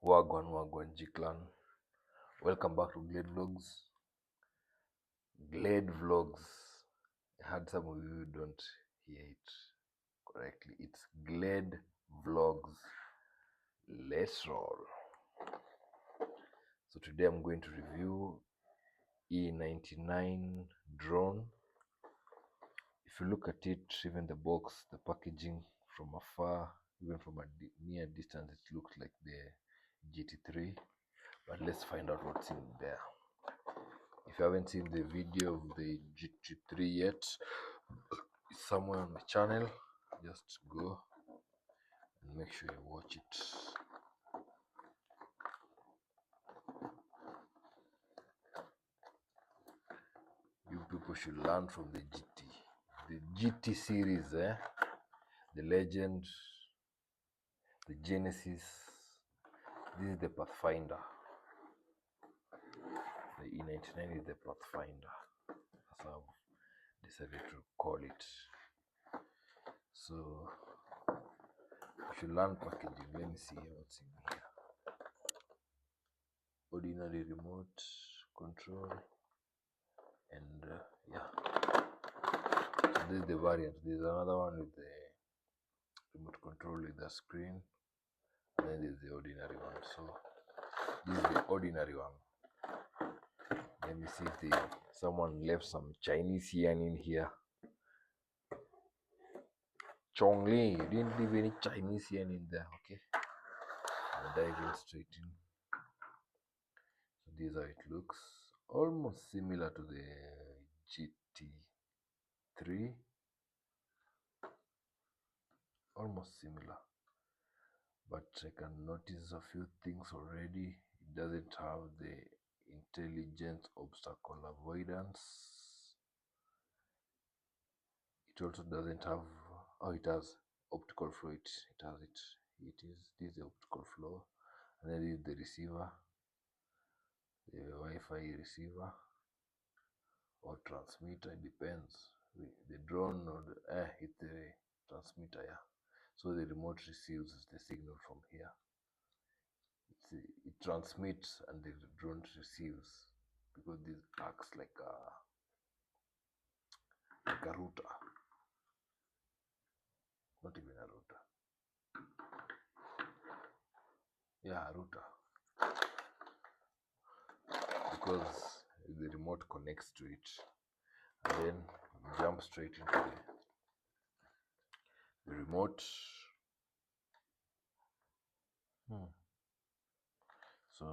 Wagwan G Clan. Welcome back to Glade Vlogs. Glade Vlogs. I heard some of you don't hear it correctly. It's Glade Vlogs. Let's roll. So today I'm going to review E69 drone. If you look at it, even the box, the packaging from afar, even from a near distance, it looks like the GT3. But let's find out what's in there. If you haven't seen the video of the GT3 yet, it's somewhere on my channel. Just go and make sure you watch it. You people should learn from the GT series, the Legend, the Genesis. This is the Pathfinder. The E69 is the Pathfinder. That's how I've decided to call it. So if you learn packaging, let me see what's in here. Ordinary remote control, and yeah, so this is the variant. There's another one with the remote control with the screen, and then there's the ordinary one. So this is the ordinary one. Let me see if someone left some Chinese yarn in here. Chongli, you didn't leave any Chinese yarn in there. Okay, I'll dive in straight in. So this is how it looks. Almost similar to the GT3. Almost similar, but I can notice a few things already. It doesn't have the intelligent obstacle avoidance. It also doesn't have, oh, it has optical flow. It has it. This is the optical flow, and then this is the receiver, the Wi-Fi receiver or transmitter. It depends. The drone or it's the transmitter. Yeah. So the remote receives the signal from here. It transmits and the drone receives, because this acts like a router. Not even a router. Yeah, a router. Because the remote connects to it and then jump straight into the remote. So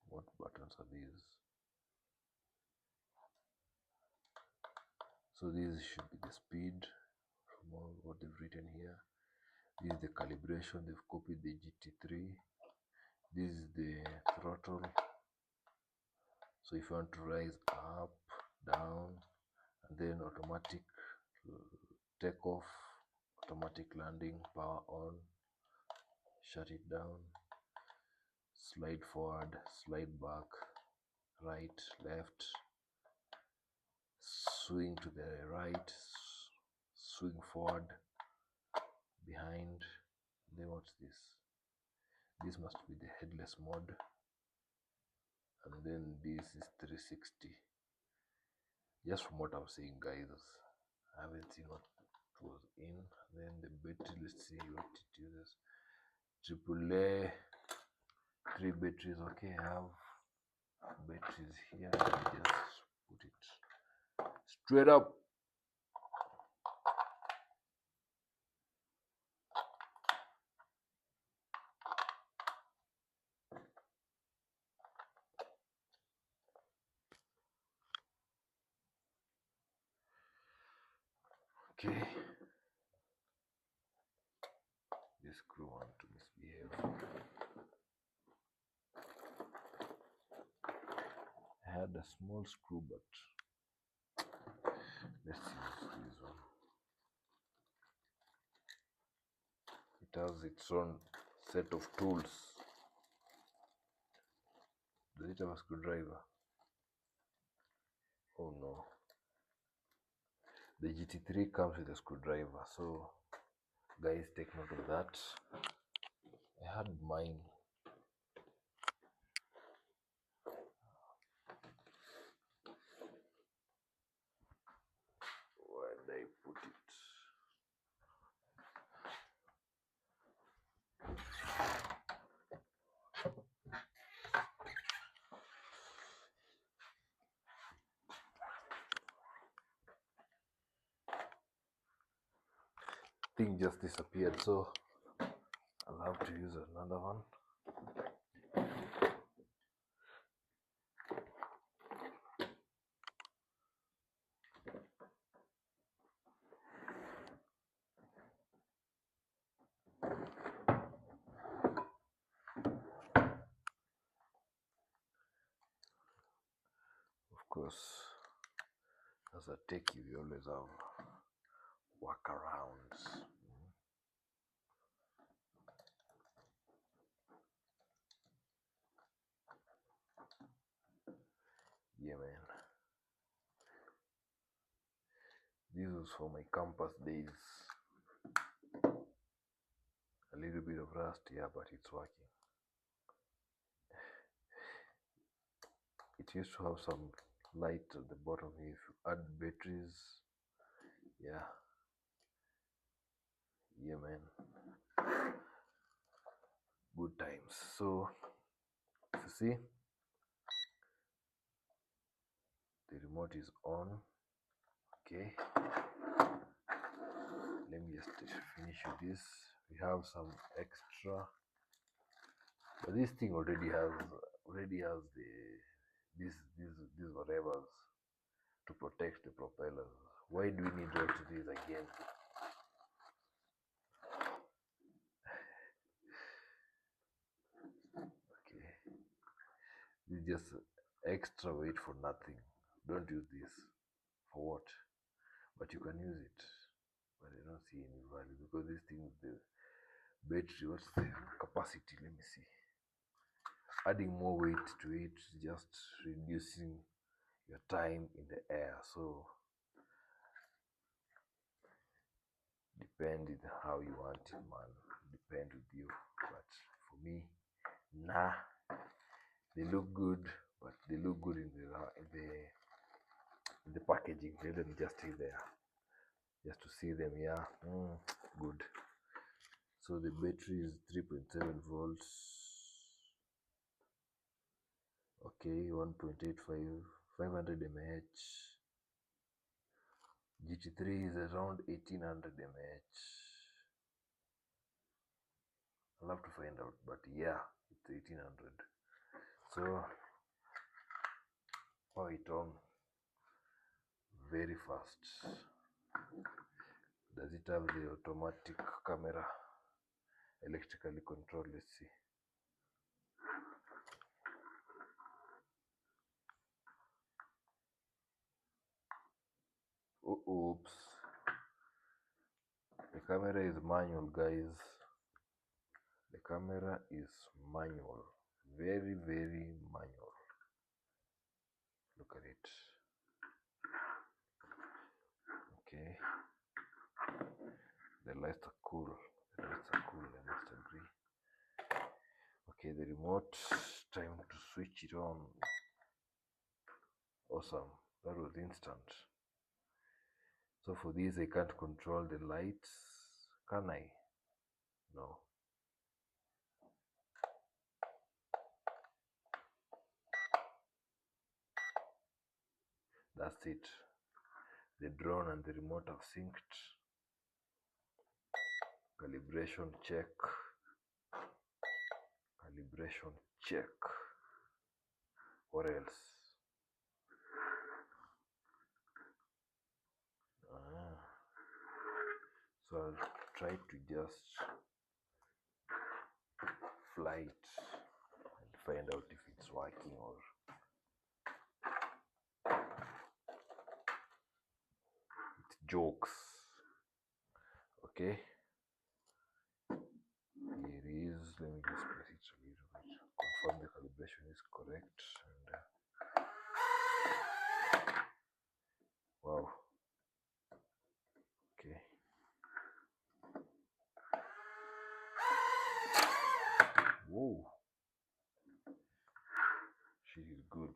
what buttons are these? So these should be the speed from all what they've written here. This is the calibration. They've copied the GT3. This is the throttle. So if you want to rise up, down, and then automatic takeoff, automatic landing, power on, shut it down, slide forward, slide back, right, left, swing to the right, swing forward, behind. Then what's this? This must be the headless mode, and then this is 360. Just from what I'm saying, guys, I haven't seen what it was in. And then the battery, let's see what it uses. AAA, 3 batteries. Okay, I have batteries here. Let me just put it straight up. Okay, this screw want to misbehave. I had a small screw, but let's use this one. It has its own set of tools. Does it have a screwdriver? Oh no. The GT3 comes with a screwdriver, so guys, take note of that. I had mine. Where did I put it? Thing just disappeared, so I'll have to use another one. Of course, as a techie, we always have workarounds. Yeah, man. This was for my campus days. A little bit of rust, yeah, but it's working. It used to have some light at the bottom here. If you add batteries, yeah, yeah, man. Good times. So, you see, the remote is on. Okay, let me just finish with this. We have some extra, but this thing already has the these whatevers to protect the propellers. Why do we need all of these again? Okay, this is just extra weight for nothing. Don't use this for what? But you can use it. But I don't see any value because this thing, the battery, what's the capacity? Let me see. Adding more weight to it, just reducing your time in the air. So depend on how you want it, man. Depend with you. But for me, nah. They look good, but they look good in the packaging. Let them just stay there, just to see them. Yeah, good. So the battery is 3.7 volts. Okay, 1.85, 500 mAh. GT3 is around 1800 mAh. I'll have to find out, but yeah, it's 1800. So power it on very fast. Does it have the automatic camera? Electrically controlled? Let's see. Oops. The camera is manual, guys. The camera is manual. Very, very manual. Look at it. Okay. The lights are cool. The lights are cool, I must agree. Okay, the remote. Time to switch it on. Awesome. That was instant. So for this, I can't control the lights. Can I? No. That's it. The drone and the remote have synced. Calibration check. Calibration check. What else? So I'll try to just fly it and find out if it's working or it's jokes. Okay. Here it is. Let me just press it a little bit. Confirm the calibration is correct. And wow. Okay. Whoa, she is good.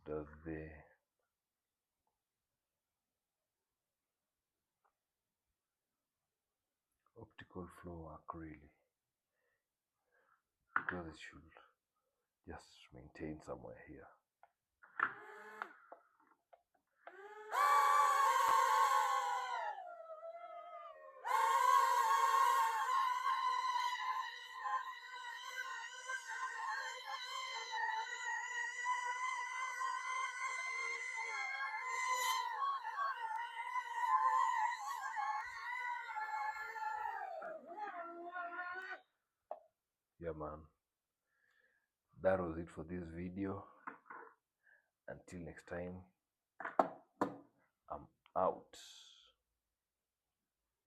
Does the optical flow work really? Because it should just maintain somewhere here. Yeah, man. That was it for this video. Until next time.